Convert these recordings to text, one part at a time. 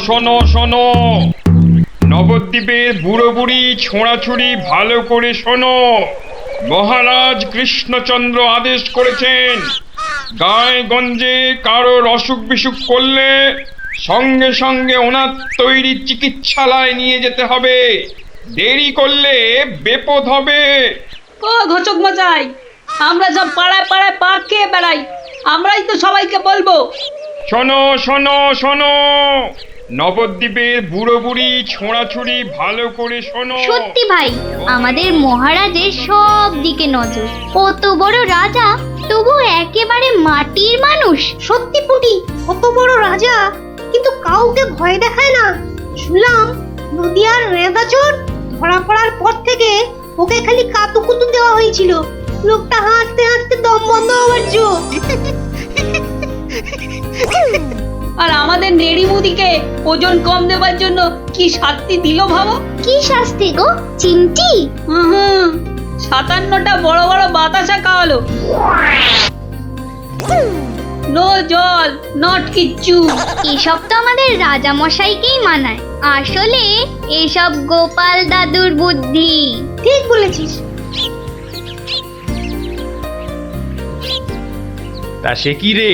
শোনো শোনো, নবদ্বীপের বুড়ো বুড়ি ছোঁড়াছুড়ি ভালো করে শোনো। মহারাজ কৃষ্ণচন্দ্র আদেশ করেছেন, গায়ে গঞ্জে কারোর অসুখ বিসুখ করলে সঙ্গে সঙ্গে ওনার তৈরি চিকিৎসালয় নিয়ে যেতে হবে। দেরি করলে বিপদ হবে। ও ঘোচক মশাই, আমরা সব পাড়ায় পাড়ায় পা খেয়ে বেড়াই, আমরাই তো সবাইকে বলবো। শোনো শোনো শোনো, নবদ্বীপের বুড়ো বুড়ি ছোঁড়াছুড়ি ভালো করে শোনো। সত্যি ভাই, আমাদের মহারাজের সব দিকে নজর। কত বড় রাজা, তবু একেবারে মাটির মানুষ। সত্যি পুটি, কত বড় রাজা কিন্তু কাউকে ভয় দেখায় না। শুনলাম নদিয়ার রেঁদাচোর ধরা পড়ার পর থেকে ওকে খালি কাতুকুতু দেওয়া হয়েছিল। লোকটা হাসতে হাসতে দম বন্ধ হওয়ার জো। আর আমাদের নেড়িমুদিকে ওজন কম দেওয়ার জন্য কি শাস্তি দিল ভাবো। কি শাস্তি গো চিমটি? হুম, 57টা বড় বড় বাতাসা খাওয়ালো। নো জল, নট কিচ্ছু। এসব তো আমাদের রাজা মশাইকেই মানায়। আসলে এসব গোপাল দাদুর বুদ্ধি। ঠিক বলেছিস। তা সে কি রে,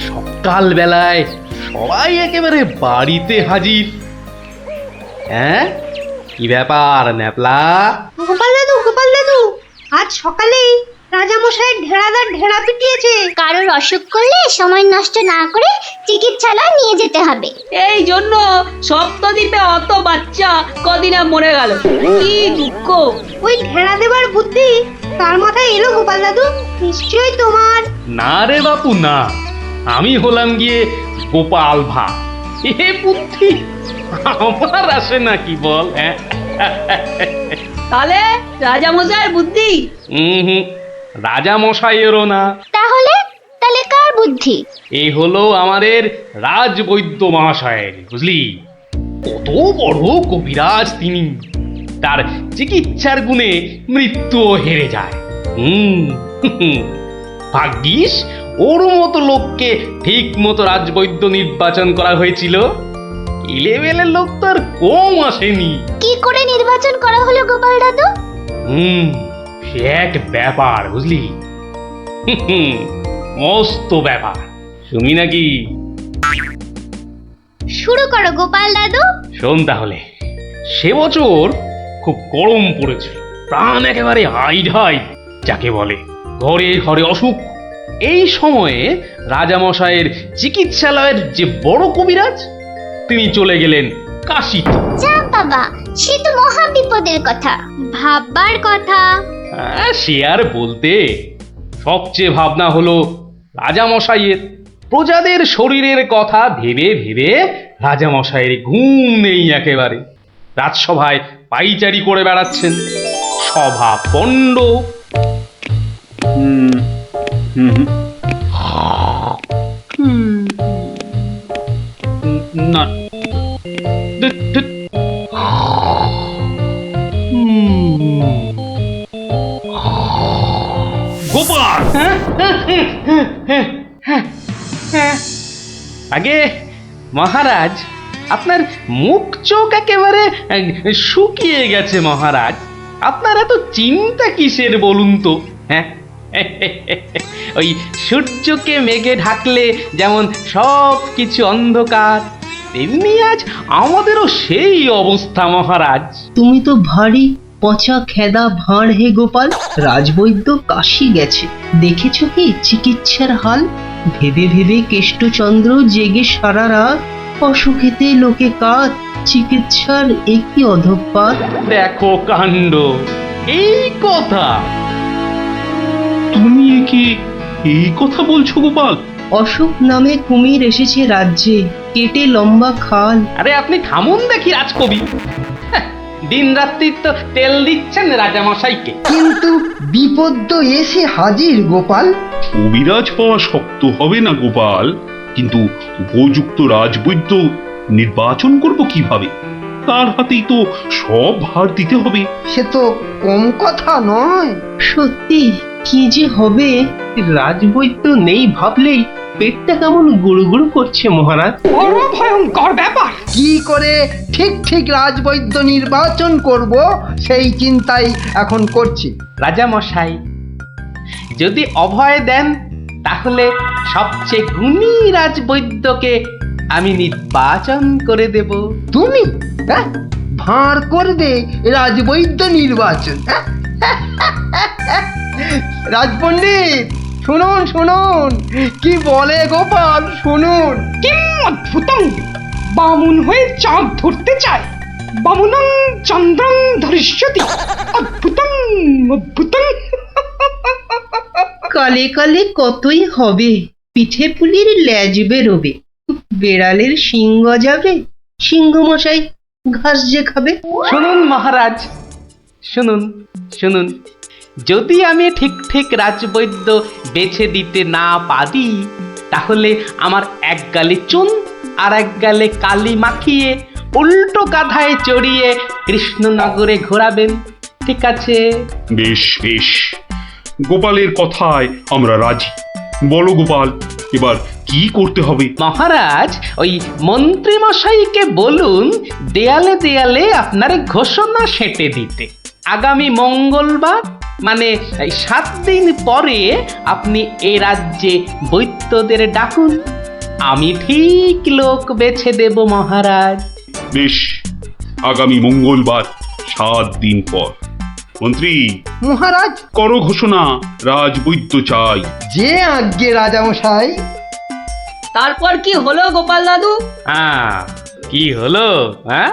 সকাল বেলায় সবাই একেবারে বাড়িতে হাজির। হ্যাঁ, কি ব্যাপার ন্যাপলা? গোপাল দাদু, আজ সকালেই রাজামশাই ঢেড়াদার ঢেড়া পিটিয়েছে। কারোর অসুখ করলে সময় নষ্ট না করে চিকিৎসালয়ে নিয়ে যেতে হবে। এই জন্য সপ্তদ্বীপে অত বাচ্চা কদিনে মরে গেল। কি দুঃখ। ওই ঢেড়া দেবার বুদ্ধি তার মাথায় এলো গোপাল দাদু? নিশ্চয়ই তোমার। না রে বাপু না, আমি হলাম গিয়ে গোপাল ভা। এ বুদ্ধি আমার আসে নাকি বল? হ্যাঁ, তাহলে রাজামশাইয়ের বুদ্ধি? রাজা মশাইয়েরও না। তাহলে কার বুদ্ধি? এই হলো আমাদের রাজবৈদ্য মহাশয়ের, বুঝলি? কত বড় কবিরাজ তিনি, তার চিকিৎসার গুণে মৃত্যুও হেরে যায়। ভাগ্যিস ওর মতো লোককে ঠিক মতো রাজবৈদ্য নির্বাচন করা হয়েছিল। ইলেভেলের লোক তো আর কম আসেনি। কি করে নির্বাচন করা হলো গোপাল দাদু? সে এক ব্যাপার, বুঝলি? মস্ত ব্যাপার, শুনি নাকি? শুরু করো গোপাল দাদু। শোন তাহলে, সে বছর খুব গরম পড়েছিল, প্রাণ একেবারে হাই যাকে বলে। ঘরে ঘরে অসুখ। এই সময়ে রাজামশাইয়ের চিকিৎসালয়ের যে বড় কবিরাজ, তিনি চলে গেলেন কাশীতে। যা বাবা, সে তো মহা বিপদের কথা, ভাববার কথা। সে আর বলতে, সবচেয়ে ভাবনা হলো রাজামশাইয়ের। প্রজাদের শরীরের কথা ভেবে ভেবে রাজামশাইয়ের ঘুম নেই একেবারে। রাজসভায় পাইচারি করে বেড়াচ্ছেন, সভা পণ্ড। না, গোপাল, আগে মহারাজ, আপনার মুখ চোখ একেবারে শুকিয়ে গেছে মহারাজ। আপনার এত চিন্তা কিসের বলুন তো? হ্যাঁ, ওই সূর্যকে মেঘে ঢাকলে যেমন সব কিছু অন্ধকার, তেমনি আজ আমাদেরও সেই অবস্থা মহারাজ। তুমি তো ভারী পচা খেদা ভাঁড় হে গোপাল। রাজবৈদ্য কাশী গেছে, দেখেছো কি চিকিৎসার হাল? ভেবে ভেবে কেষ্টচন্দ্র জেগে সারা রাত, অসুখেতে লোকে কাত, চিকিৎসার একই অধঃপাত। দেখো কাণ্ড, এই কথা তুমি কি এই কথা বলছো গোপাল? অসুখ নামে কুমির এসেছে রাজ্যে, কেটে লম্বা খাল। আরে আপনি থামুন দেখি রাজকবি। দিন রাত্রি তো তেল দিচ্ছেন রাজামশাইকে। কিন্তু বিপদ তো এসে হাজির গোপাল। কবিরাজ পাওয়া শক্ত হবে না গোপাল, কিন্তু উপযুক্ত রাজবৈদ্য নির্বাচন করব কিভাবে? তার হাতেই তো সব ভার দিতে হবে। সে তো কম কথা নয়। সত্যি কি যে হবে, রাজবৈদ্য নেই ভাবলেই পেটটা কেমন গুড়ু গুড়ু করছে মহারাজ। বড় ভয়ঙ্কর ব্যাপার। কি করে ঠিক ঠিক রাজবৈদ্য নির্বাচন করব সেই চিন্তাই এখন করছি। রাজা মশাই, যদি অভয় দেন তাহলে সবচেয়ে গুণী রাজবৈদ্যকে আমি নির্বাচন করে দেব। তুমি হ্যাঁ ভাঁড় করবে রাজবৈদ্য নির্বাচন, হ্যাঁ? রাজপণ্ডিত শুনুন শুনুন কি বলে গোপাল, শুনুন। কিম অদ্ভুতং, বামুন হয়ে চাঁদ ধরতে চায়। বামুনং চন্দ্রং ধরিষ্যতি। অদ্ভুতং অদ্ভুতং। কালে কালে কতই হবে, পিঠে পুলির লেজ বেরোবে, বেড়ালের সিংহ যাবে, সিংহ মশাই ঘাস যে খাবে। শুনুন মহারাজ, শুনুন শুনুন, যদি আমি ঠিক ঠিক রাজবৈদ্য বেছে দিতে না পারি তাহলে আমার এক গালে চুন আর এক গালে কালি মাখিয়ে উল্টো কাঁধায় চড়িয়ে কৃষ্ণনগরে ঘোরাবেন, ঠিক আছে? বেশ বেশ, গোপালের কথায় আমরা রাজি। বলো গোপাল, এবার কি করতে হবে? মহারাজ, ওই মন্ত্রী মশাইকে বলুন দেয়ালে দেয়ালে আপনার ঘোষণা সেঁটে দিতে। আগামী মঙ্গলবার মানে 7 দিন পরে আপনি এ রাজ্যে বৈদ্যদের ডাকুন, আমি ঠিক লোক বেছে দেব মহারাজ। বেশ, আগামী মঙ্গলবার 7 দিন পর। মন্ত্রী, মহারাজ, করো ঘোষণা, রাজবৈদ্য চাই। যে আজ্ঞে রাজামশাই। তারপর কি হলো গোপাল দাদু? হ্যাঁ, কি হলো? হ্যাঁ,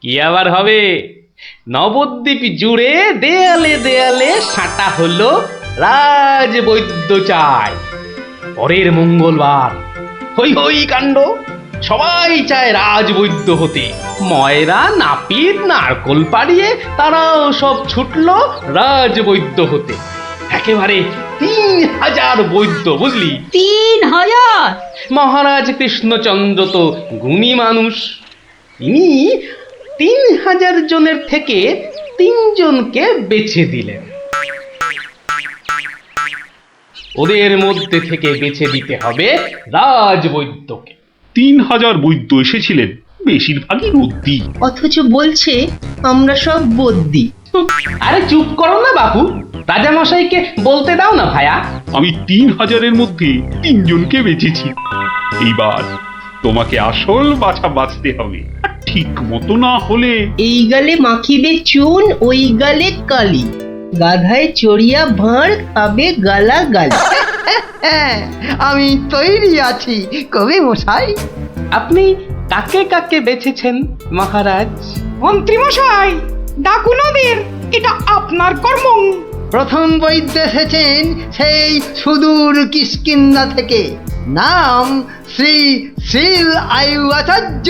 কি আবার হবে? নবদ্বীপ জুড়ে দেয়ালে দেয়ালে সাঁটা হলো রাজবৈদ্য চাই। পরের মঙ্গলবার হই হই কাণ্ড, সবাই চায় রাজবৈদ্য হতে। ময়রা নাপিত নারকোল পাড়িয়ে তারাও সব ছুটলো রাজবৈদ্য হতে। একেবারে 3000 বৈদ্য, বুঝলি? 3000? মহারাজ কৃষ্ণচন্দ্র তো গুণী মানুষ, তিনি 3000 জনের থেকে 3 জনকে বেছে দিলেন। ওদের মধ্যে থেকে বেছে দিতে হবে রাজবৈদ্যকে। 3000 বৈদ্য এসেছিলেন, বেশিরভাগই রদ্দি। অথচ বলছে আমরা সব বদ্যি। আরে চুপ করো না বাবু, রাজামশাইকে বলতে দাও না ভায়া। আমি 3000-এর মধ্যে 3 জনকে বেঁচেছি। এইবার তোমাকে আসল বাছা বাঁচতে হবে, আর ঠিক মতো না হলে এই গালে মাখিবে চুন, ওই গালে কালি, গাধায় চড়িয়া ভাঁড় খাবে গালা গালি। হ্যাঁ, আমি তৈরি আছি কবি মশাই। আপনি কাকে কাকে বেছেছেন মহারাজ? মন্ত্রী মশাই, ডাকুন ওদের, এটা আপনার কর্ম। প্রথম বৈদ্য এসেছেন সেই সুদূর কিষ্কিন্ধা থেকে, নাম শ্রী শ্রীল আয়ু আচার্য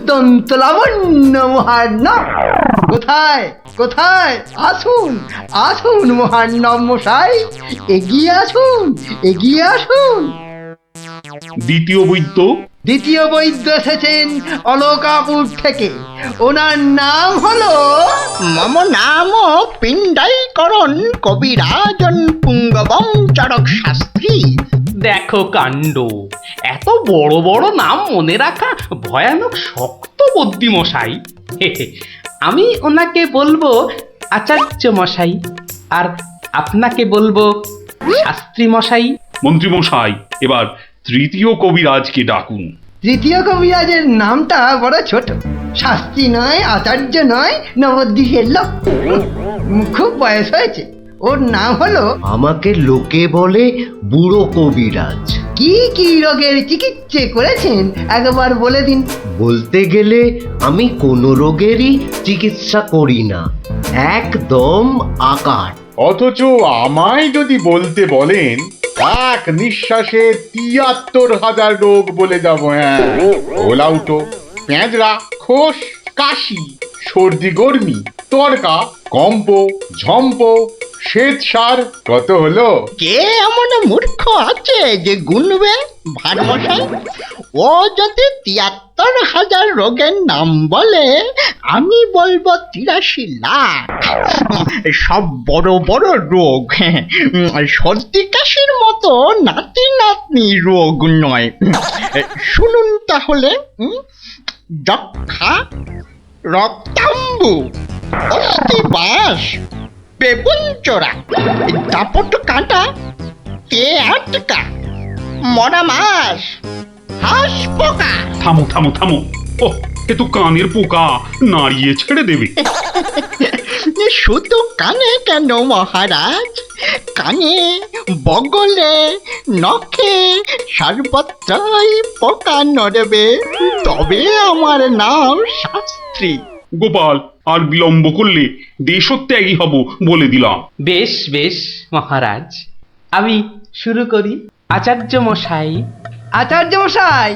দন্তলাবণ্য মহার্ণব। কোথায় কোথায়? আসুন আসুন মহার্ণব মশাই, এগিয়ে আসুন এগিয়ে আসুন। দ্বিতীয় বৈদ্য? দ্বিতীয় বৈদ্য এসেছেন অলকাপুর থেকে, ওনার নাম হলো মম নাম পিণ্ডাইকরণ কবিরাজন পুঙ্গবং চরক শাস্ত্রী। দেখো কাণ্ড, এত বড় বড় নাম মনে রাখা ভয়ানক শক্ত বুদ্ধি মশাই। আমি ওনাকে বলবো আচার্য মশাই, আর আপনাকে বলবো শাস্ত্রী মশাই। মন্ত্রী মশাই, এবার তৃতীয় কবিরাজকে ডাকুন। তৃতীয় কবিরাজের নামটা বড় ছোট, শাস্ত্রী নয়, আচার্য নয়, নবদ্বীপের লোক, খুব বয়স হয়েছে। ওর নাম হলো, আমাকে লোকে বলে বুড়ো কবিরাজ। কি কি রোগের চিকিৎসা করেছেন একবার বলে দিন। বলতে গেলে আমি কোনো রোগেরই চিকিৎসা করি না, একদম আকার। অথচ আমায় যদি বলতে বলেন, এক নিঃশ্বাসে ৭৩,০০০ রোগ বলে যাব। হ্যাঁ, ওলাউটো, পেঁজরা, খোস, কাশি, সর্দি গর্মি, তড়কা, কম্প, ঝম্প, শ্বেত সার, কত হলো? কে এমন মূর্খ আছে যে গুনবে ভারমশাই? ও যদি ৭৩,০০০ রোগের নাম বলে, আমি বলবো ৮৩ লাখ। সব বড় বড় রোগ, সর্দি কাশির মতো নাতি রোগ নয়। শুনুন তাহলে, যক্ষা, রক্তাম্বু, অস্থিবাস, বেগুনচোরা, দাপট কাঁটা, আটকা, মরা মাছ, হাঁস পোকা। থামো থামো থামো, ও এ তো কানের পোকা, নাড়িয়ে ছেড়ে দেবে। শুধু কানে কেন মহারাজ, কানে, বগলে, নখে সর্বত্রই পোকা নড়বে, তবে আমার নাম শাস্ত্রী। গোপাল, আর বিলম্ব করলে দেশত্যাগী হব বলে দিলাম। বেশ বেশ মহারাজ, আমি শুরু করি। আচার্য মশাই। আচার্য মশাই,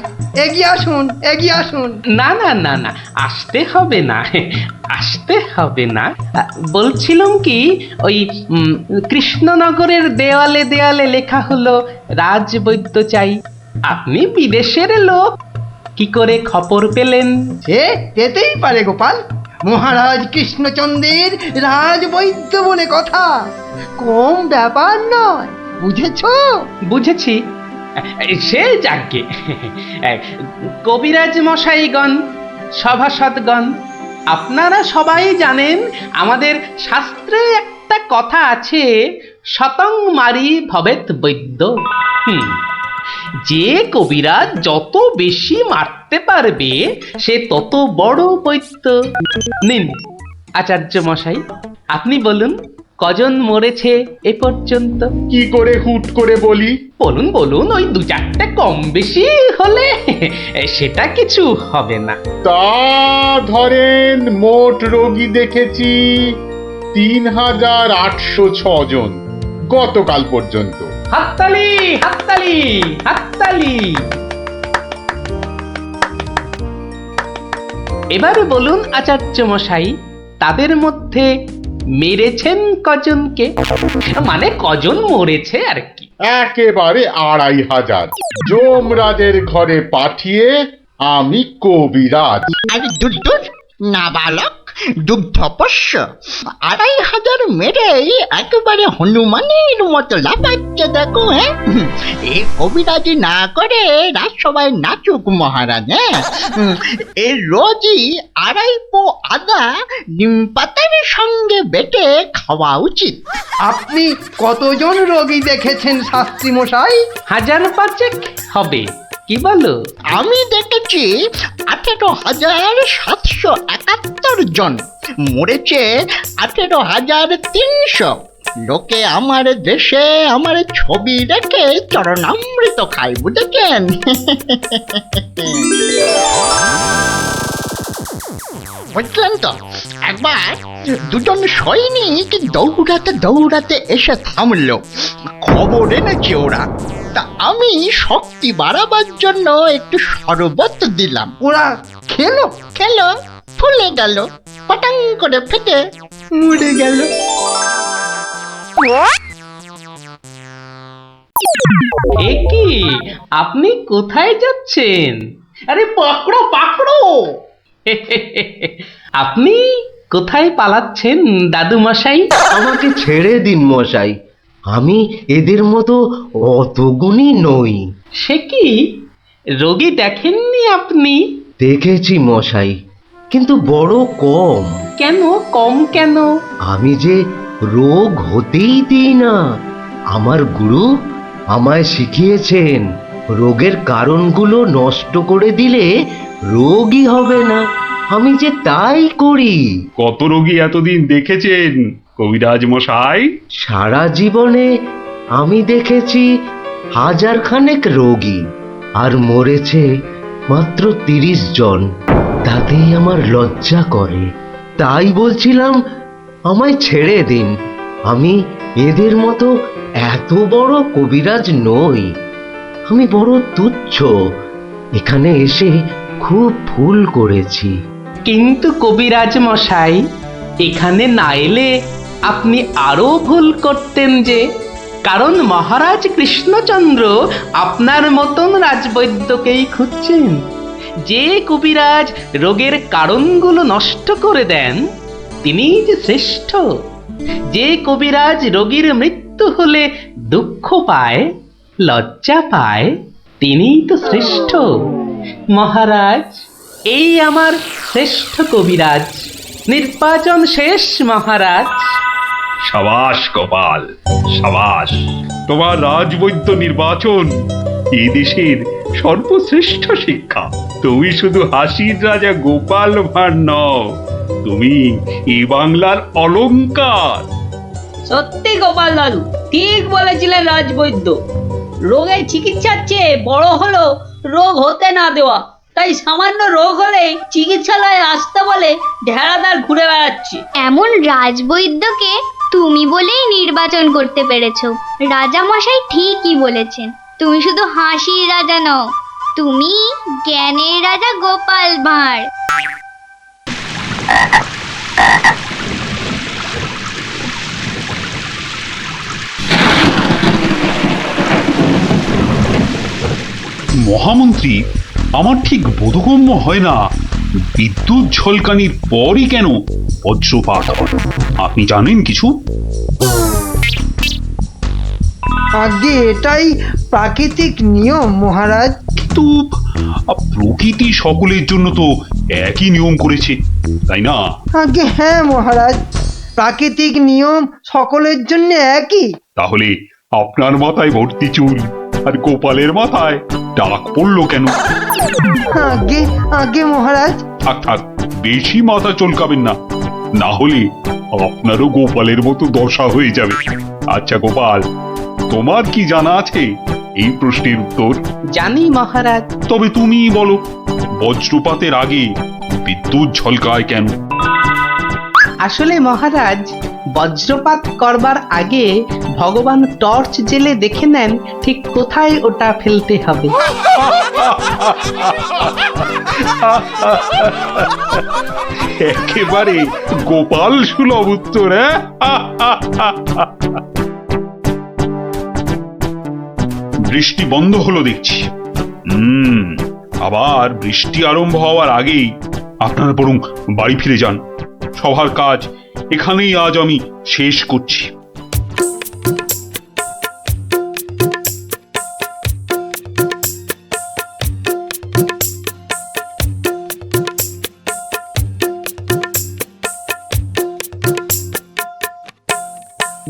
এগিয়ে আসুন, এগিয়ে আসুন। না না না না, আসতে হবে না, আসতে হবে না। বলছিলাম কি, ওই কৃষ্ণনগরের দেওয়ালে দেওয়ালে লেখা হলো রাজবৈদ্য চাই। আপনি বিদেশের লোক, কি করে খবর পেলেন? সে পেতেই পারে গোপাল, মহারাজ কৃষ্ণচন্দ্রের রাজবৈদ্য বলে কথা, কম ব্যাপার নয়, বুঝেছো? বুঝেছি, সে যাকে। কবিরাজ মশাইগণ, সভাসদগণ, আপনারা সবাই জানেন আমাদের শাস্ত্রে একটা কথা আছে, শতং মারি ভবেত বৈদ্য। যে কবিরাজ যত বেশি মারতে পারবে সে তত বড় বৈদ্য। নিন আচার্য মশাই, আপনি বলুন কজন মরেছে এ পর্যন্ত? কি করে হুট করে বলি? বলুন বলুন, ওই দু চারটে কম বেশি হলে সেটা কিছু হবে না। তা ধরেন মোট রোগী দেখেছি ৩,৮০৬ জন গতকাল পর্যন্ত। হাততালি হাততালি হাততালি। এবার বলুন আচার্য মশাই, তাদের মধ্যে মেরেছেন কজনকে? মানে কজন মরেছে আর কি। একেবারে ২৫০০। যমরাজের ঘরে পাঠিয়ে আমি কবিরাজ। আর দুধ নাবালক, দুগ্ধপোষ্য, ২৫০০ মেরেই একেবারে হনুমানের মতো লাফাচ্ছে দেখো। হ্যাঁ, এই কবিরাজি না করে রাজসভায় নাচুক মহারাজ। হ্যাঁ, এই রোজই ২.৫ পো আদা নিম পাতার সঙ্গে বেটে খাওয়া উচিত। আপনি কতজন রোগী দেখেছেন শাস্ত্রী মশাই? ১৫০০ হবে, কি বলো? আমি দেখেছি ১৮,৭৭১ জন, মরেছে ১৮,৩০০। লোকে আমার দেশে আমার ছবি রেখে চরণামৃত খায়, বুঝেছেন? বুঝলেন তো? একবার দুজন সৈনিক দৌড়াতে দৌড়াতে এসে থামলো, খবর এনেছে ওরা। তা আমি শক্তি বাড়াবার জন্য একটু শরবত দিলাম। ওরা খেলো? খেলো, ফুলে গেল, পটাং করে ফেটে মরে গেল। এ কি, আপনি কোথায় যাচ্ছেন? আরে পাকড়ো পাকড়ো। আপনি কোথায় পালাচ্ছেন দাদু মশাই? আমাকে ছেড়ে দিন মশাই, আমি এদের মতো অত গুণী নই। সে কি, রোগী দেখেননি আপনি? দেখেছি মশাই, কিন্তু বড় কম। কেন কম কেন? আমি যে রোগ হতেই দিই না। আমার গুরু আমায় শিখিয়েছেন, রোগের কারণগুলো নষ্ট করে দিলে রোগই হবে না। আমি যে তাই করি। কত রোগী এতদিন দেখেছেন কবিরাজ মশাই? সারা জীবনে আমি দেখেছি ১০০০ খানেক রোগী, আর মরেছে মাত্র ৩০ জন। তাতেই আমার লজ্জা করে। তাই বলছিলাম আমায় ছেড়ে দিন, আমি এদের মতো এত বড় কবিরাজ নই। আমি বড় তুচ্ছ, এখানে এসে খুব ভুল করেছি। কিন্তু কবিরাজ মশাই, এখানে না এলে আপনি আরো ভুল করতেন যে, কারণ মহারাজ কৃষ্ণচন্দ্র আপনার মতন রাজবৈদ্যকেই খুঁজছেন। যে কবিরাজ রোগের কারণগুলো নষ্ট করে দেন তিনিই যে শ্রেষ্ঠ। যে কবিরাজ রোগীর মৃত্যু হলে দুঃখ পায় লজ্জা পায় তিনিই তো শ্রেষ্ঠ। মহারাজ, এই আমার শ্রেষ্ঠ কবিরাজ, নির্বাচন শেষ মহারাজ। সাবাস গোপাল, সাবাস। তোমার রাজবৈদ্য নির্বাচন এ দেশের সর্বশ্রেষ্ঠ শিক্ষা। তুমি শুধু হাসির রাজা গোপাল ভাঁড় নও, তুমি এই বাংলার অলংকার। সত্যি গোপাল দাদু ঠিক বলেছিলেন রাজবৈদ্য। রোগের চিকিৎসার চেয়ে বড় হলো রোগ হতে না দেওয়া। তাই সামান্য রোগ হলে চিকিৎসালয়ে আসতে বলে ঢেড়াদার ঘুরে বেড়াচ্ছে। এমন রাজবৈদ্যকে তুমি বলেই নির্বাচন করতে পেরেছো। রাজামশাই ঠিকই বলেছেন, তুমি শুধু হাসির রাজা নও, তুমি জ্ঞানের রাজা গোপাল ভাঁড়। মহামন্ত্রী, আমার ঠিক বোধগম্য হয় না বিদ্যুৎ ঝলকানির পরই কেন বজ্রপাত হয়। আপনি জানেন কিছু? আগে এটাই প্রাকৃতিক নিয়ম মহারাজ। কিন্তু প্রকৃতি সকলের জন্য তো একই নিয়ম করেছে, তাই না? আগে হ্যাঁ মহারাজ, প্রাকৃতিক নিয়ম সকলের জন্য একই। তাহলে আপনার মাথায় ভর্তি চুল আর গোপালের মাথায় টাক পড়লো কেন? আগে আগে মহারাজ। থাক থাক, বেশি মাথা চলকাবেন না, না হলে আপনারও গোপালের মতো দশা হয়ে যাবে। আচ্ছা গোপাল, তোমার কি জানা আছে এই প্রশ্নের উত্তর? জানি মহারাজ। তবে তুমি বলো, বজ্রপাতের আগে বিদ্যুৎ ঝলকায় কেন? আসলে মহারাজ, বজ্রপাত করবার আগে ভগবান টর্চ জেলে দেখে নেন ঠিক কোথায় ওটা ফেলতে হবে। একেবারে গোপাল সুলভ উত্তর। বৃষ্টি বন্ধ হলো দেখছি। আবার বৃষ্টি আরম্ভ হওয়ার আগেই আপনারা বরং বাড়ি ফিরে যান। সবার কাজ এখানেই আজ আমি শেষ করছি।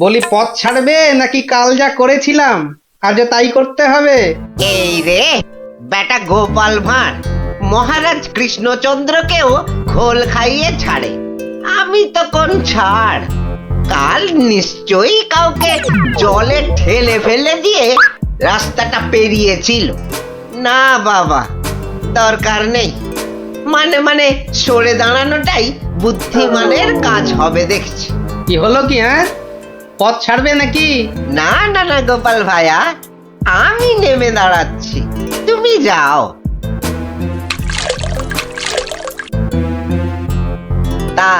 বলি, পথ ছাড়বে নাকি কাল যা করেছিলাম আজও তাই করতে হবে? এই রে বেটা গোপাল ভাঁড়, মহারাজ কৃষ্ণচন্দ্রকেও খোল খাইয়ে ছাড়ে, আমি তো কোন ছাড়। কাল নিশ্চয়ই কাউকে জলে ঠেলে ফেলে দিয়ে রাস্তাটা পেরিয়েছিল। না বাবা, দরকার নেই। মানে সরে দাঁড়ানোটাই বুদ্ধিমানের কাজ হবে দেখছি। কি হলো কি? হ্যাঁ, পথ ছাড়বে নাকি? না না না গোপাল ভাইয়া, আমি নেমে দাঁড়াচ্ছি, তুমি যাও। তা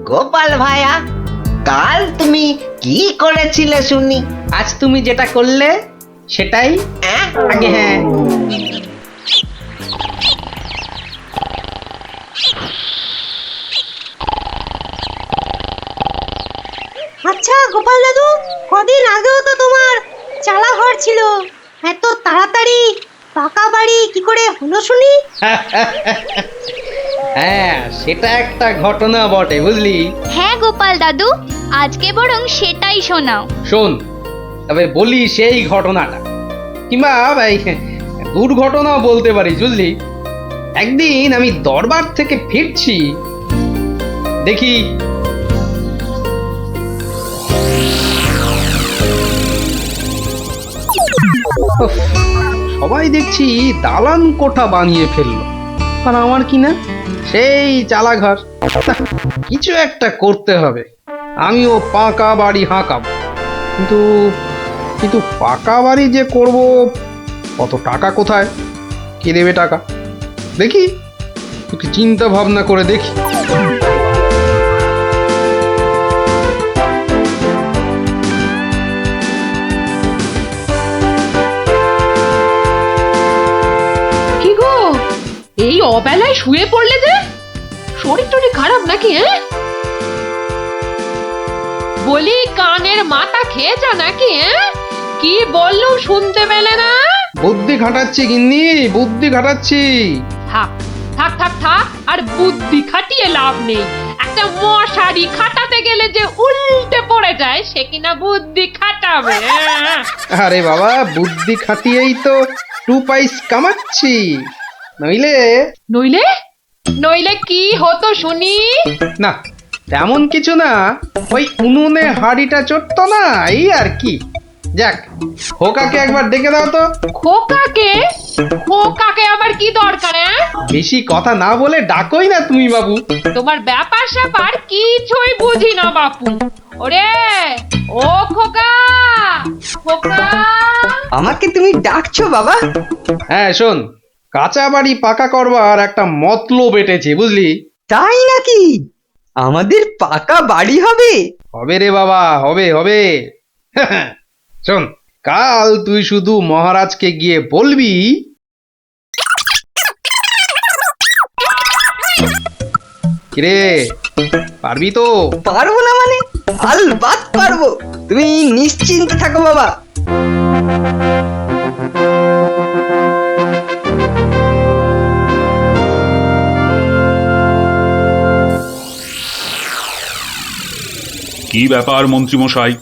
গোপাল ভাইয়া, কাল তুমি কি করেছিলে শুনি? আজ তুমি যেটা করলে সেটাই আগে। হ্যাঁ, আচ্ছা গোপাল দাদু, কদিন আগেও তো তোমার চালা ঘর ছিল, এত তাড়াতাড়ি পাকা বাড়ি কি করে হলো শুনি? হ্যাঁ, সেটা একটা ঘটনা বটে, বুঝলি? হ্যাঁ গোপাল দাদু, আজকে বরং সেটাই শোনাও। শোন, তবে বলি সেই ঘটনাটা, কিংবা এই দুর্ঘটনাও বলতে পারি, বুঝলি? একদিন আমি দরবার থেকে ফিরছি, দেখি সবাই দেখছি দালান কোঠা বানিয়ে ফেললো, আর আমার কিনা সেই চালাঘর। কিছু একটা করতে হবে, আমিও পাকা বাড়ি হাঁকাবো। কিন্তু পাকা বাড়ি যে করব, কত টাকা কোথায়, কে দেবে টাকা? দেখি একটু চিন্তা ভাবনা করে দেখি। কি গো, এই অবেলায় শুয়ে পড়লে যে? শরীর টরীর খারাপ নাকি? বলি, কানের মাথা খেয়েছ নাকি? কি বললুম শুনতে পেলে না? বুদ্ধি খাটাচ্ছি গিন্নি, বুদ্ধি খাটাচ্ছি। থাক থাক থাক থাক, আর বুদ্ধি খাটিয়ে লাভ নেই। একটা মশারি খাটাতে গেলে যে উল্টে পড়ে যায়, সে কিনা বুদ্ধি খাটাবে। আরে বাবা, বুদ্ধি খাটিয়েই তো 2 পয়সা কামাচ্ছি, নইলে নইলে নইলে কি হতো শুনি? না তেমন কিছু না, ওই উনুনে হাড়িটা চড়তো না, এই আর কি। যাক, খোকাকে একবার ডেকে দাও তো। খোকাকে? খোকাকে আবার কি দরকার? বেশি কথা না বলে ডাকোই না তুমি বাবু। তোমার ব্যাপার স্যাপার কিছুই বুঝি না বাপু। ওরে ও খোকা, খোকা। আমাকে তুমি ডাকছো বাবা? হ্যাঁ শোন, কাঁচা বাড়ি পাকা করবার একটা মতলব এটেছে, বুঝলি? তাই নাকি? আমাদের পাকা বাড়ি হবে? হবে রে বাবা, হবে হবে। শোন, কাল তুই শুধু মহারাজকে গিয়ে বলবি, কিরে পারবি তো? পারবো না মানে? আলবাত পারবো, তুমি নিশ্চিন্তে থাকো বাবা। কি ব্যাপার মন্ত্রীমশাই,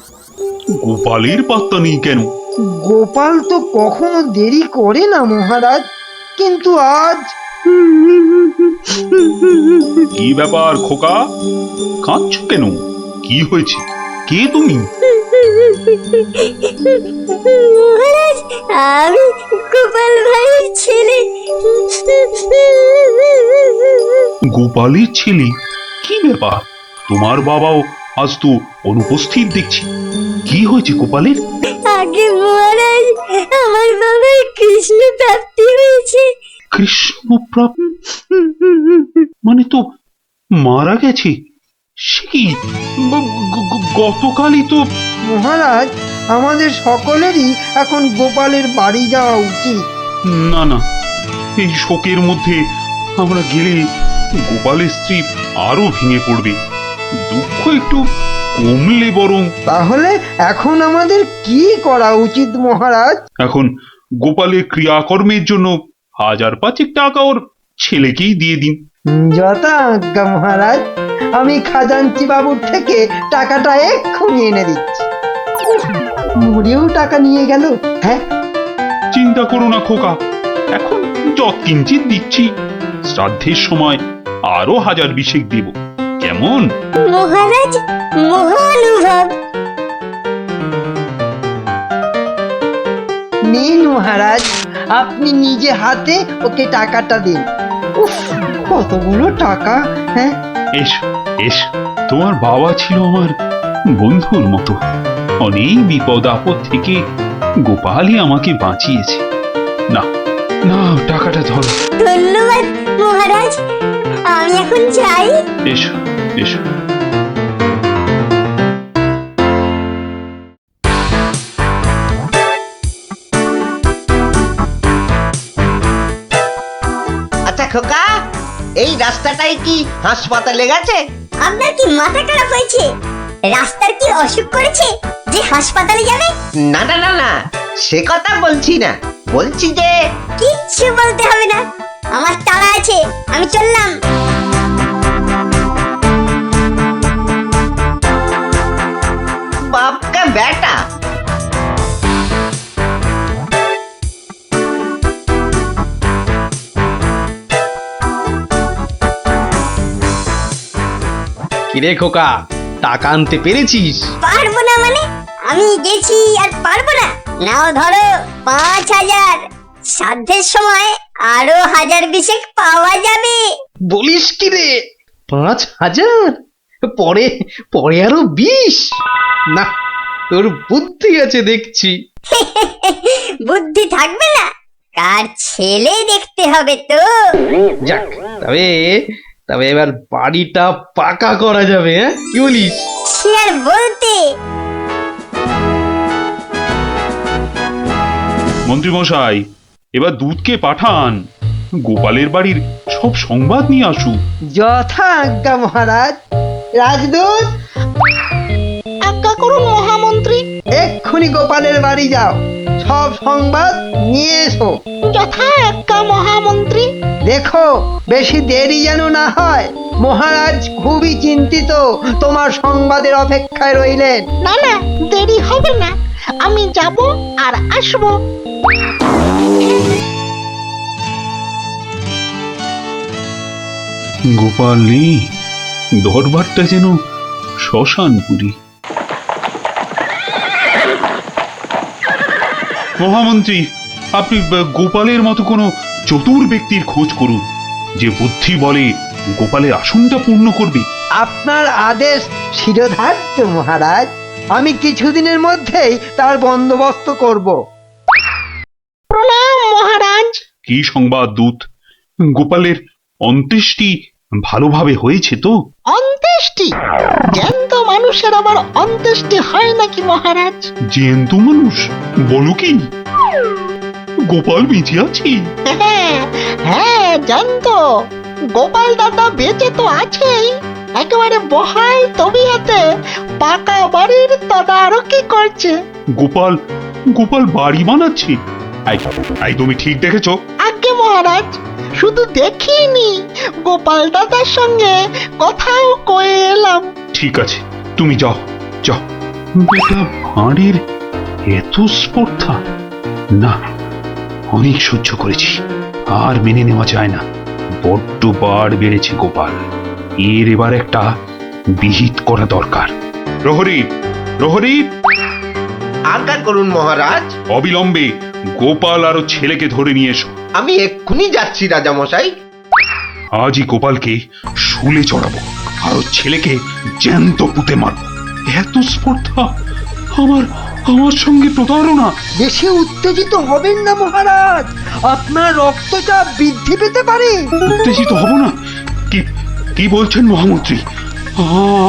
গোপালের পাত্তা নেই কেন? গোপাল তো কখনো দেরি করে না মহারাজ, কিন্তু আজ। কি ব্যাপার খোকা, কাঁদছো কেন? কি হয়েছে? কে তুমি? মহারাজ, আমি গোপাল ভাইয়ের ছেলে। গোপালের ছেলে? কি ব্যাপার, তোমার বাবাও আজ তো অনুপস্থিত দেখছি। কি হয়েছে গোপালের? আগে মহারাজ, আমার বাবার কৃষ্ণ প্রাপ্তি হয়েছে। কৃষ্ণ প্রাপ্তি মানে তো মারা গেছে? সে কি, গতকালই তো। মহারাজ, আমাদের সকলেরই এখন গোপালের বাড়ি যাওয়া উচিত। না না, এই শোকের মধ্যে আমরা গেলে গোপালের স্ত্রী আরো ভেঙে পড়বে। দুঃখ একটু কমলে বরং। তাহলে এখন আমাদের কি করা উচিত মহারাজ? এখন গোপালের ক্রিয়াকর্মের জন্য 1000-5 টাকা ওর ছেলেকেই দিয়ে দিন। যথা আজ্ঞা মহারাজ, আমি খাজাঞ্চি বাবুর থেকে টাকাটা এক্ষুনি এনে দিচ্ছি। মরেও টাকা নিয়ে গেল। হ্যাঁ, চিন্তা করো না খোকা, এখন যৎকিঞ্চিৎ দিচ্ছি, শ্রাদ্ধের সময় আরো 1000 দেব, কেমন? মহারাজ, মহানুভব। নিন মহারাজ, আপনি নিজে হাতে ওকে টাকাটা দিন। উফ, কতগুলো টাকা! হ্যাঁ, এসো এসো, তোমার বাবা ছিল আমার বন্ধুর মতো। অনেক বিপদ আপদ থেকে গোপালই আমাকে বাঁচিয়েছে। না না, টাকাটা ধরো। ধন্যবাদ মহারাজ, আমি এখন যাই। এসো এসো। আচ্ছা খোকা, এই রাস্তাটাই কি হাসপাতালে গেছে? আপনার কি মাথা খারাপ হয়েছে? রাস্তার কি অসুখ করেছে যে হাসপাতালে যাবে? না না না না, সে কথা বলছি না, বলছি যে। কিচ্ছু বলতে হবে না, আমার তাড়া আছে, আমি চললাম। বাপ কা বেটা। কিরে খোকা, টাকা আনতে পেরেছিস? পারবো না মানে? আমি গেছি আর পারবো না? নাও ধরো 5000। শ্রাদ্ধের সময় আরো 1000 পাওয়া যাবে। বলিস কি রে, 5000? পরে পরে আরো 20? না, তোর বুদ্ধি আছে দেখছি। বুদ্ধি থাকবে না? কার ছেলে দেখতে হবে তো। যাক, তবে তবে এবার বাড়িটা পাকা করা যাবে, হ্যাঁ কি বলিস? সে আর বলতে। মন্ত্রীমশাই, এবার দুধকে পাঠান, গোপালের বাড়ির সব সংবাদ নিয়ে আসুক। যথা আজ্ঞা মহারাজ। রাজদূত! আজ্ঞা করুন মহামন্ত্রী। এক্ষুনি গোপালের বাড়ি যাও, সব সংবাদ নিয়ে এসো। যথা আজ্ঞা মহামন্ত্রী। দেখো বেশি দেরি যেন না হয়। মহারাজ খুবই চিন্তিত, তোমার সংবাদের অপেক্ষায় রইলেন। না না, দেরি হবে না, আমি যাব আর আসবো। গোপাল নেই, দরবারটা যেন শ্মশানপুরী। মহামন্ত্রী, আপনি গোপালের মতো কোনো চতুর ব্যক্তির খোঁজ করুন, যে বুদ্ধি বলে গোপালের আসনটা পূর্ণ করবে। আপনার আদেশ শিরোধার্য মহারাজ, আমি কিছুদিনের মধ্যেই তার বন্দোবস্ত করব। প্রণাম মহারাজ। কি সংবাদ দূত? গোপালের অন্ত্যেষ্টি ভালোভাবে হয়েছে তো? অন্ত্যেষ্টি? জ্যান্ত মানুষের আবার অন্ত্যেষ্টি হয় নাকি মহারাজ? জ্যান্ত মানুষ? বলো কি? গোপাল বেঁচে আছে? হ্যাঁ হ্যাঁ, জ্যান্ত। গোপাল দাদা বেঁচে তো আছেই, একেবারে বহাল তবিয়তে পাকা বাড়ির তদারকি করছে। গোপাল গোপাল বাড়ি বানাচ্ছে? আই তুমি ঠিক দেখেছো? আজ্ঞে মহারাজ, শুধু দেখিনি, গোপাল দাদার সঙ্গে কথাও কয়ে এলাম। ঠিক আছে, তুমি যাও যাও। বেটা ভাঁড়ের এত স্পর্ধা? না, অনেক সহ্য করেছি, আর মেনে নেওয়া যায় না। বড্ড বার বেড়েছে গোপাল, এর এবার একটা বিহিত করা দরকার। প্রহরী, প্রহরী! আজ্ঞা করুন মহারাজ। অবিলম্বে গোপাল আর ওর ছেলেকে ধরে নিয়ে এসো। আমি এক্ষুনি যাচ্ছি রাজামশাই। আজই গোপালকে শুলে চড়াবো, আর ওর ছেলেকে জ্যান্ত পুঁতে মারবো। এত স্পর্ধা! আমার আমার সঙ্গে প্রতারণা! বেশি উত্তেজিত হবেন না মহারাজ, আপনার রক্তচাপ বৃদ্ধি পেতে পারে। উত্তেজিত হব না? কি কি বলছেন মহামন্ত্রী?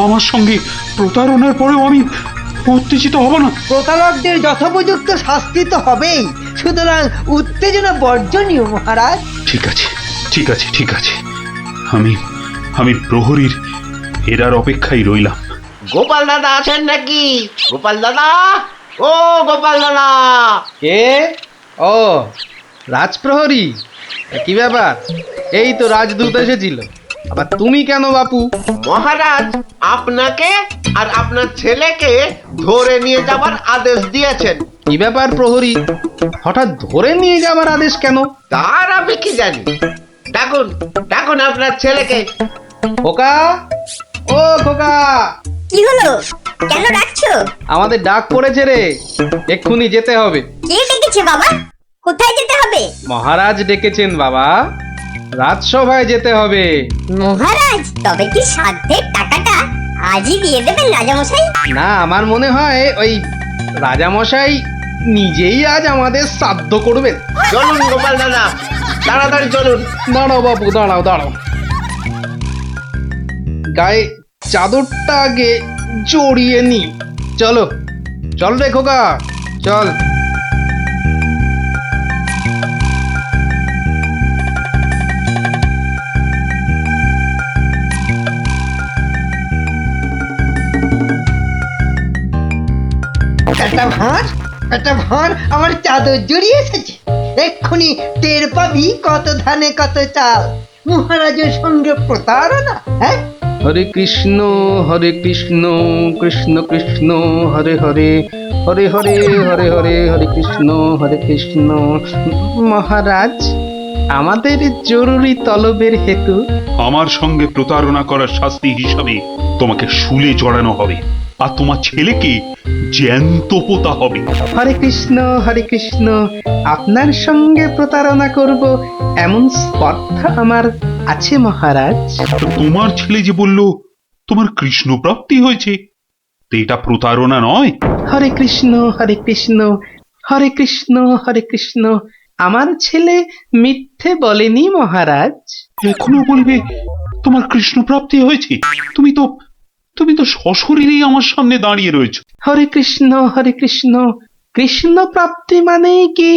আমার সঙ্গে প্রতারণার পরেও আমি উত্তেজিত হব না? প্রতারকদের যথোপযুক্ত শাস্তি তো হবেই, সুতরাং উত্তেজনা বর্জনীয় মহারাজ। ঠিক আছে, ঠিক আছে, ঠিক আছে। আমি আমি প্রহরীর এরার অপেক্ষায় রইলাম। গোপাল দাদা আছেন নাকি? গোপাল দাদা, ও গোপাল দাদা! কে? ও, রাজপ্রহরী, কি ব্যাপার? এই তো রাজদূত এসেছিল, আবার তুমি কেন বাপু? মহারাজ আপনাকে আর আপনার ছেলেকে ধরে নিয়ে যাবার আদেশ দিয়েছেন। কি ব্যাপার প্রহরী, হঠাৎ ধরে নিয়ে যাবার আদেশ কেন? তার আমি কি জানি। ডাকুন, ডাকুন আপনার ছেলেকে। খোকা, ও খোকা! কি হলো? কেন ডাকছো? আমাদের ডাক পড়েছে রে, এক্ষুনি যেতে হবে। কে ডেকেছে বাবা? কোথায় যেতে হবে? মহারাজ ডেকেছেন বাবা, রাজসভায় যেতে হবে। মহারাজ, তবে কি সাধ্যের টাকাটা আজই দিয়ে দেবেন রাজামশাই? না, আমার মনে হয় ওই রাজামশাই নিজেই আজ আমাদের শ্রাদ্ধ করবেন। চলুন গোপাল দাদা, তাড়াতাড়ি চলুন। দাঁড়াও বাপু, দাঁড়াও দাঁড়াও, গায়ে চাদরটা আগে জড়িয়ে নি। চলো চল রে খোকা, চল। একটা ভাঁড় আমার চাদর জড়িয়ে এসেছে। এক্ষুনি টের পাবি কত ধানে কত চাল। মহারাজের সঙ্গে প্রতারণা। হ্যাঁ, হরে কৃষ্ণ কৃষ্ণ কৃষ্ণ হরে হরে, হরে হরে হরে হরে, হরে কৃষ্ণ। মহারাজ, আমাদের জরুরি তলবের হেতু আমার সঙ্গে প্রতারণা করার শাস্তি হিসাবে তোমাকে শুলে চড়ানো হবে, আর তোমার ছেলেকে জ্যান্ত পোতা হবে। হরে কৃষ্ণ, আপনার সঙ্গে প্রতারণা করব এমন স্পর্ধা আমার আছে মহারাজ। তো তোমার ছেলে যে বলল তোমার কৃষ্ণ প্রাপ্তি হয়েছে, তো এটা প্রতারণা নয়? হরে কৃষ্ণ হরে কৃষ্ণ, আমার ছেলে মিথ্যে বলেনি মহারাজ। এখনো বলবে তোমার কৃষ্ণ প্রাপ্তি হয়েছে? তুমি তো সশরীরেই আমার সামনে দাঁড়িয়ে রয়েছো। হরে কৃষ্ণ, কৃষ্ণ প্রাপ্তি মানে কি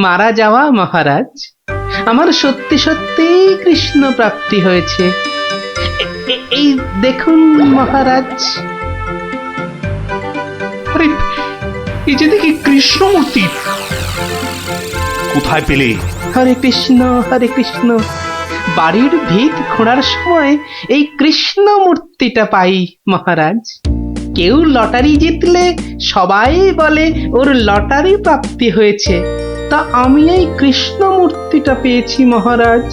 মারা যাওয়া মহারাজ? আমার সত্যি সত্যি কৃষ্ণ প্রাপ্তি হয়েছে। এই দেখুন মহারাজ। আরে এই যে দেখি কৃষ্ণমূর্তি। কোথায় পেলে? হরে কৃষ্ণ, বাড়ির ভিত খোঁড়ার সময় এই কৃষ্ণ মূর্তিটা পাই মহারাজ। কেউ লটারি জিতলে সবাই বলে ওর লটারি প্রাপ্তি হয়েছে, তা আমি এই কৃষ্ণ মূর্তিটা পেয়েছি মহারাজ।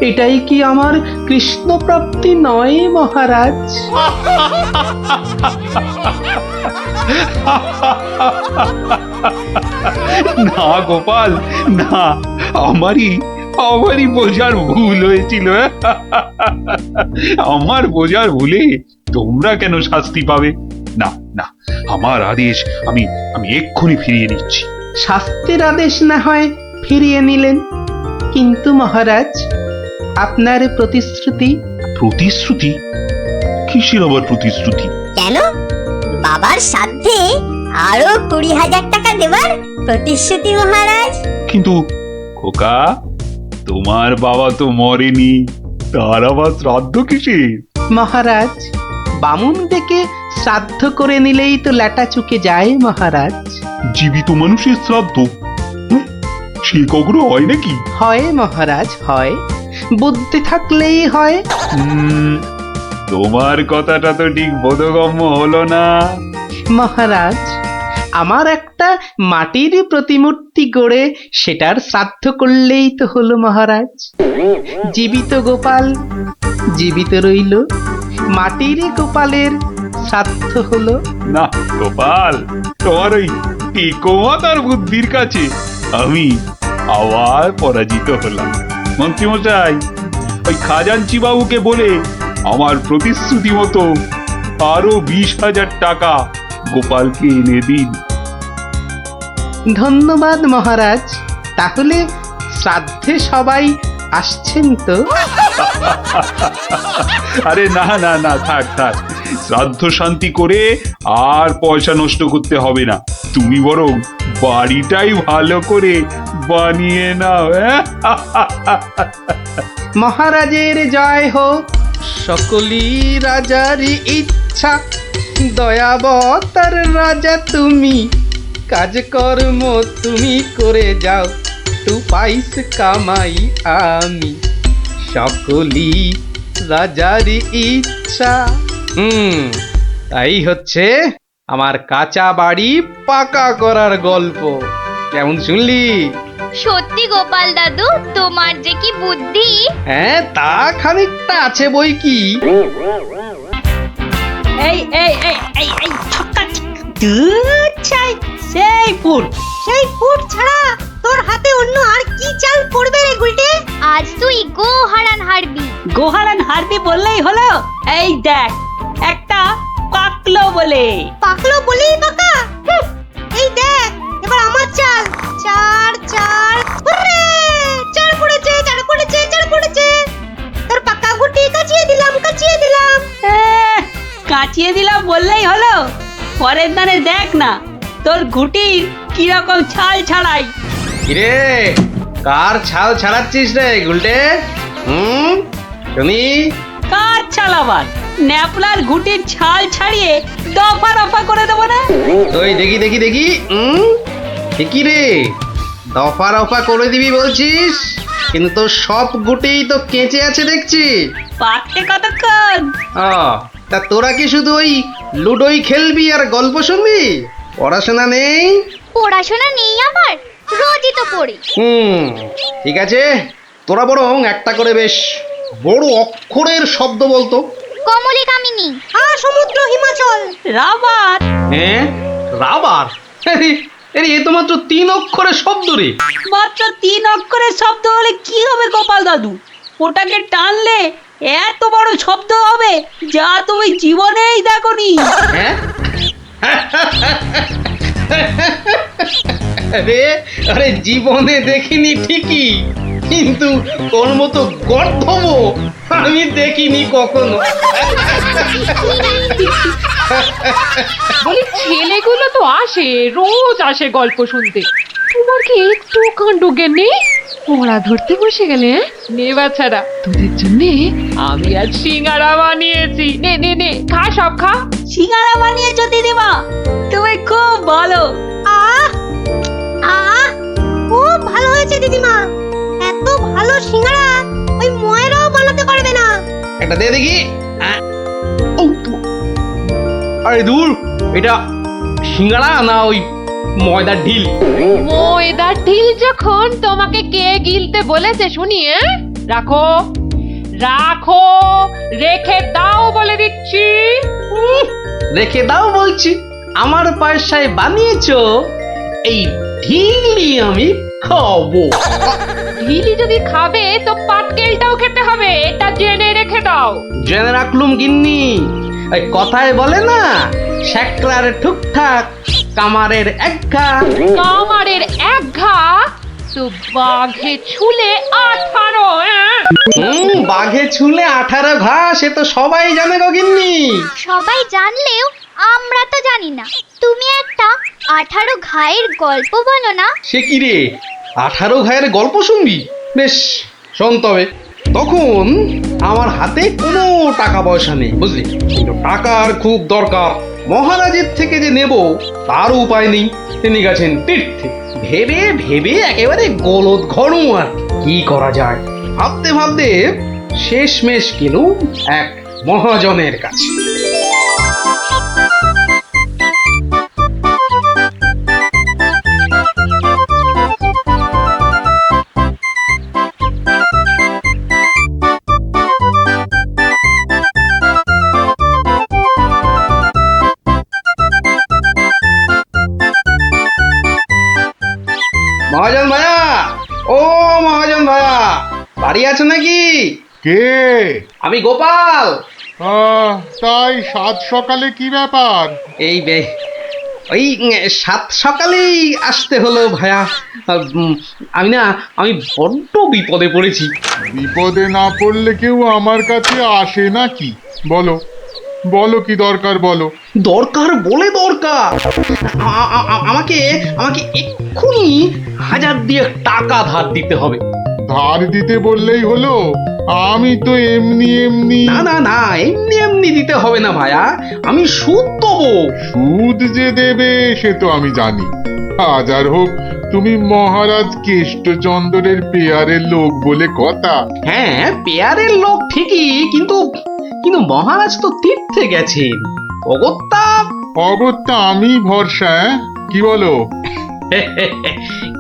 এটাই কি আমার কৃষ্ণ প্রাপ্তি নয় মহারাজ? না গোপাল, না, আমারই বোঝার ভুল হয়েছিল। আমার বোঝার ভুলে তোমরা কেন শাস্তি পাবে? না না, আমার আদেশ আমি এক্ষুনি ফিরিয়ে নিচ্ছি। শাস্তির আদেশ না হয় ফিরিয়ে নিলেন, কিন্তু মহারাজ আপনার প্রতিশ্রুতি? প্রতিশ্রুতি? কিসের আবার প্রতিশ্রুতি? কেন? বাবার সাথে আরো 20,000 টাকা দেবার প্রতিশ্রুতি মহারাজ। কিন্তু খোকা, তোমার বাবা তো মরেনি, তার আবার শ্রাদ্ধ কিসের? মহারাজ বামুন ডেকে শ্রাদ্ধ করে নিলেই তো ল্যাটা চুকে যায় মহারাজ। জীবিত মানুষের শ্রাদ্ধ সে কখনো হয় নাকি? হয় মহারাজ, হয়, বুদ্ধি থাকলেই হয়। তোমার কথাটা তো ঠিক বোধগম্য হলো না মহারাজ। আমার একটা মাটির প্রতিমূর্তি গড়ে সেটার শ্রাদ্ধ করলেই তো হলো মহারাজ। জীবিত গোপাল জীবিত রইল, মাটির গোপালের শ্রাদ্ধ হলো। না গোপাল, তোমার ওই টিকোমাতার বুদ্ধির কাছে আমি আবার পরাজিত হলাম। মন্ত্রীমশাই, ওই খাজাঞ্চি বাবুকে বলে আমার প্রতিশ্রুতি মতো আরো 20,000 টাকা গোপালকে এনে দিন। ধন্যবাদ মহারাজ। তাহলে শ্রাদ্ধে সবাই আসছেন তো? আরে না না না, থাক থাক, শ্রাদ্ধ শান্তি করে আর পয়সা নষ্ট করতে হবে না। তুমি বরং বাড়িটাই ভালো করে বানিয়ে নাও। মহারাজের জয় হোক, সকলি রাজারই ইচ্ছা, দয়াবতার রাজা তুমি, কাজকর্ম তুমি করে যাও, তু পাইস কামাই আমি, সকলি রাজারই ইচ্ছা। তাই হচ্ছে আমার কাঁচা বাড়ি পাকা করার গল্প। কেমন শুনলি? সত্যি গোপাল দাদু, তোমার যে কি বুদ্ধি! হ্যাঁ, তা খানিকটা আছে বই কি। এই এই এই এই এই ছক্কা দুধ চাই, সেই ফুট ছাড়া তোর হাতে অন্য আর কি চাল পড়বে রে গুলটে? আজ তুই গোহারান হারবি। গোহারান হারবি বললেই হলো। এই দেখ, একটা পাকলো বলেই পাকা। এই দেখ, এবার আমার চাল। চার হুররে! চার পড়েছে। তোর পাকা গুটি কাচিয়ে দিলাম। কাচিয়ে দিলাম বললেই হলো। পরের দানে দেখ না তোর ঘুটির কিরকম ছাল ছাড়াই। কিরে, কার ছাল ছাড়াচ্ছিস রে গুলটে? শুনি। কার ছাল আবার? ন্যাপলার ঘুটির ছাল ছাড়িয়ে দফা রফা করে দেবো না? ওই দেখি কি রে, দফা রফা করে দিবি বলছিস, কিন্তু তোর সব গুটেই তো কেঁচে আছে দেখছি। পাকতে কতক্ষণ? তা তোরা কি শুধু ওই লুডোই খেলবি আর গল্প শুনবি? পড়াশোনা নেই? পড়াশোনা নেই আমার, রোজই তো পড়ি। ঠিক আছে, তোরা বরং একটা করে বেশ বড় অক্ষরের শব্দ বলতো। কমলি কামিনী, সমুদ্র হিমাচল, রাবার। হ্যাঁ, রাবার? এ তো মাত্র 3 অক্ষরের শব্দ রে। মাত্র 3 অক্ষরের শব্দ হলে কি হবে গোপাল দাদু? ওটাকে টানলে এত বড় শব্দ হবে যা তুমি জীবনেই দেখোনি। হ্যাঁ? আরে জীবনে দেখিনি ঠিকই, কিন্তু তোর মতো গর্ধব আমি দেখিনি কখনো। বলি ছেলেগুলো তো আসে, রোজ আসে গল্প শুনতে, তোমার কি একটু কাণ্ড জ্ঞান নেই? পড়া ধরতে বসে গেলে নে বাছারা, তোদের জন্য আমি আজ সিঙ্গারা বানিয়েছি। নে নে নে, খা, সব খা। সিঙ্গারা বানিয়েছো দিদিমা, তুমি খুব ভালো। আহ আহ খুব ভালো হয়েছে দিদিমা। এত ভালো সিঙ্গারা ওই ময়রাও বানাতে পারবে না। একটা দে দেখি। আরে দূর, এটা সিঙ্গাড়া না ওই ময়দার ঢিল? ময়দার ঢিল যখন তোমাকে কে গিলতে বলেছে শুনি? রাখো রাখো, রেখে দাও বলে দিচ্ছি। রেখে দাও বলছি? আমার পয়সায় বানিয়েছো, এই ঢিলি আমি খাবো। ঢিলি যদি খাবে তো পাটকেলটাও খেতে হবে, এটা জেনে রেখে দাও। জেনে রাখলুম গিন্নি। ওই কথায় বলে না, শেকরার ঠুকঠাক কামারের এক ঘা। কামারের এক ঘা তো বাঘে ছুলে 18। বাঘে ছুলে 18 ঘা, সে তো সবাই জানে গো গিন্নি। সবাই জানলেও আমরা তো জানি না। তুমি একটা 18 ঘায়ের গল্প বলো না। সে কি রে, 18 ঘায়ের গল্প শুনবি? বেশ, শোন তবে। তখন আমার হাতে কোনো টাকা পয়সা নেই, বুঝলি, কিন্তু টাকার খুব দরকার। মহারাজের থেকে যে নেব তার উপায় নেই। তিনি গেছেন তীর্থে। ভেবে ভেবে একেবারে গলদ ঘনু। আর কি করা যায় ভাবতে ভাবতে শেষমেশ গেলুম এক মহাজনের কাছে। মহাজন ভাইয়া, ও মহাজন ভাইয়া, বাড়ি আছে নাকি? কে? আমি গোপাল। তাই সাত সকালে কি ব্যাপার? এই ওই 7 সকালেই আসতে হলো ভাইয়া। আমি বড্ড বিপদে পড়েছি। বিপদে না পড়লে কেউ আমার কাছে আসে নাকি? বলো বলো, কি দরকার বলো। দরকার বলে দরকার। আমাকে এক্ষুনি 1000 দিয়ে টাকা ধার দিতে হবে। ধার দিতে বললেই হলো? আমি তো এমনি এমনি। না না না, এমনি এমনি দিতে হবে না ভাইয়া, আমি সুদ দেবো। সুদ যে দেবে সে তো আমি জানি। হাজার হোক, তুমি মহারাজ কেষ্টচন্দ্রের পেয়ারের লোক বলে কথা। হ্যাঁ, পেয়ারের লোক ঠিকই, কিন্তু মহারাজ তো তীর্থে গেছেন। অগত্যা আমি ভরসা। কি বলো?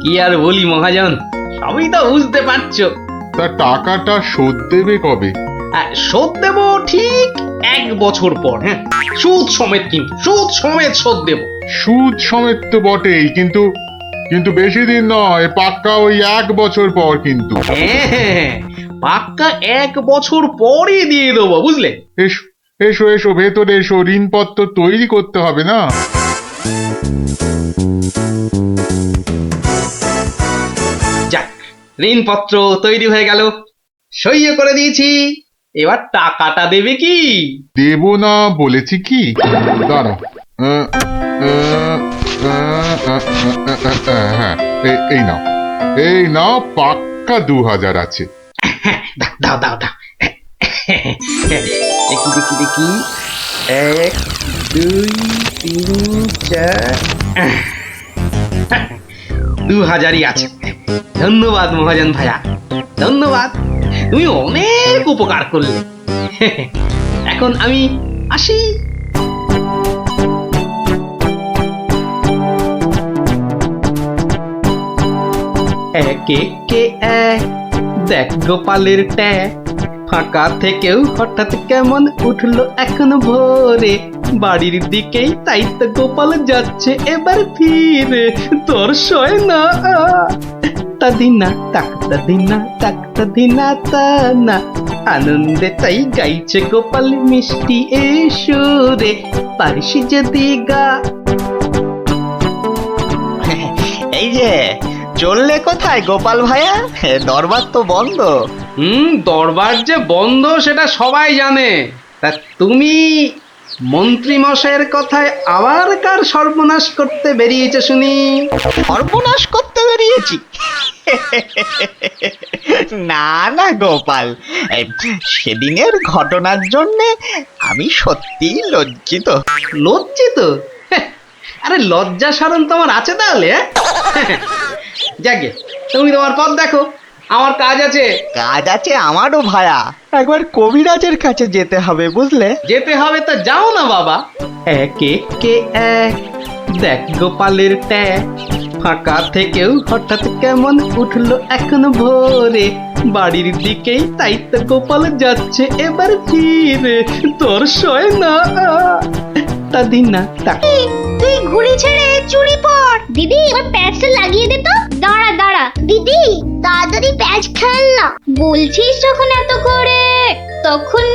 কি আর বলি মহাজন, সবই তো বুঝতে পারছো। তা টাকাটা শোধ দেবে কবে? শোধ দেব ঠিক 1 বছর পর। হ্যাঁ, সুদ সমেত, কিন্তু সুদ সমেত শোধ দেব। সুদ সমেত তো বটেই, কিন্তু বেশি দিন নয়, পাক্কা ওই 1 বছর পর। কিন্তু হ্যাঁ, পাক্কা 1 বছর পরই দিয়ে দেবো, বুঝলে। এসো এসো এসো, ভেতরে এসো। ঋণপত্র তৈরি করতে হবে না? যাক, ঋণপত্র তৈরি হয়ে গেল, সইও করে দিয়েছি। এবার টাকাটা দেবে কি? দেব না বলেছি কি? দাঁড়াও। হ্যাঁ, এই নাও, পাক্কা 2000 আছে। দাও দাও দাও। দেখি 1 2 3 4 2000ই আছে। ধন্যবাদ মহাজন ভাইয়া, ধন্যবাদ। তুমি অনেক উপকার করলে। এখন আমি আসি। একে কে এক, দেখ গোপালের ট্যাগ। ফাঁকা থেকেও হঠাৎ কেমন উঠলো এখন ভোরে। বাড়ির দিকেই, তাই তো গোপাল যাচ্ছে এবার ফিরে। তোর সয় না তাদিনা তাকতা দিনা তাকতা দিনা তা না। আনন্দে তাই গাইছে গোপাল মিষ্টি এ সুরে। পারিস যদি গা। এই যে চললে কোথায় গোপাল ভাইয়া? দরবার তো বন্ধ। দরবার যে বন্ধ সেটা সবাই জানে। তা তুমি মন্ত্রী মশাইয়ের কথায় আবার কার সর্বনাশ করতে বেরিয়েছে শুনি? সর্বনাশ করতে বেরিয়েছি? না না গোপাল, সেদিনের ঘটনার জন্যে আমি সত্যিই লজ্জিত। লজ্জিত? আরে লজ্জা শরম তোমার আছে তাহলে? যাকে তুমি তোমার পথ দেখো, আমার কাজ আছে। কাজ আছে আমারও ভায়া, একবার কবিরাজের কাছে যেতে হবে বুঝলে। যেতে হবে তো যাও না বাবা। এক একে এক, দেখ গোপালের ট্যাগ, ফাঁকা থেকেও হঠাৎ কেমন উঠলো এখন ভোরে, বাড়ির দিকেই তাই তো গোপাল যাচ্ছে এবার ফিরে, তোর সয় না তা দিন না তা। তুই ঘুড়ি ছেড়ে চুরি পর। দিদি এবার প্যাচটা লাগিয়ে দে তো। দাঁড়া দাঁড়া দিদি, তাড়াতাড়ি প্যাচ খেল না। বলছিস যখন এত করে, তখন